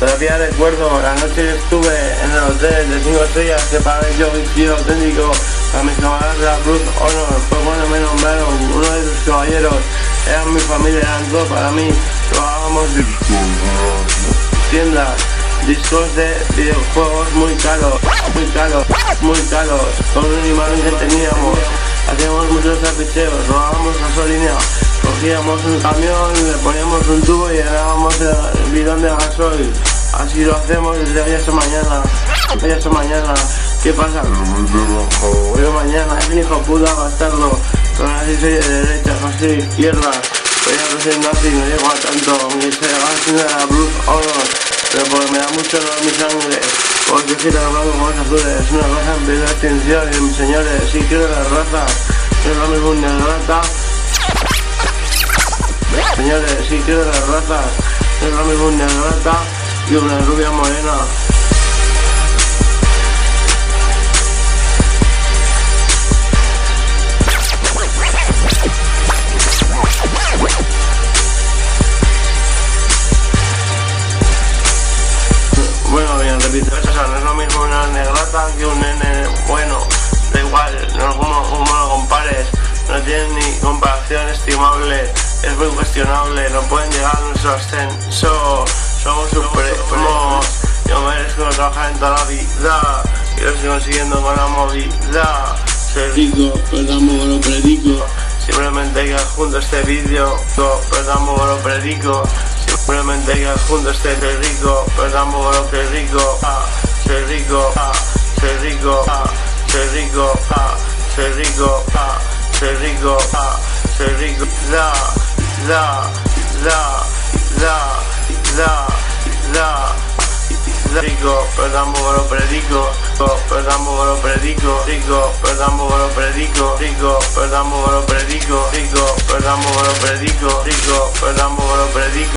Todavía recuerdo la noche que estuve en el hotel de 5 estrellas que pagué yo un tío auténtico a mis camaradas de la Cruz Honor. Fue cuando me nombraron uno de sus caballeros. Eran mi familia, eran todo para mí. Trabajábamos de tiendas, discos de videojuegos muy caros, con un imán que teníamos. Hacíamos muchos trapicheos, robábamos gasolina, cogíamos un camión, le poníamos un tubo y llenábamos el bidón de gasoil. Así lo hacemos desde hoy hasta mañana. ¿Qué pasa? Hoy mañana es un hijo puta bastardo. Pero así soy de derecha, no soy de izquierda. Pero ya no soy nazi, no llego a tanto. Aunque se va haciendo la Cruz Honor. Pero porque me da mucho honor mi sangre. Porque soy tan blanco como los azules. Es una raza en peligro de extinción. Y mis señores, sí quiero las razas. No es lo mismo un negrata. Señores, sí quiero las razas. No es lo mismo un negrata y una rubia morena. Bueno, bien, repito, o sea, no es lo mismo una negrata que un nene bueno, da igual, no como lo compares, no tiene ni comparación estimable, es muy cuestionable, no pueden llegar a nuestro ascenso, somos supremos, yo merezco trabajar en toda la vida, y lo sigo consiguiendo con la movida, soy rico, pero tampoco lo predico, simplemente que adjunto este vídeo, pero tampoco lo predico. Simplemente que adjunto este rico, pero tampoco lo que rico, soy rico, soy rico, soy rico, soy rico, soy rico, soy rico, rico, pero tampoco lo predico, pero tampoco lo predico, rico, pero tampoco lo predico, rico, pero tampoco lo predico, rico, pero tampoco lo predico, rico, pero tampoco lo predico.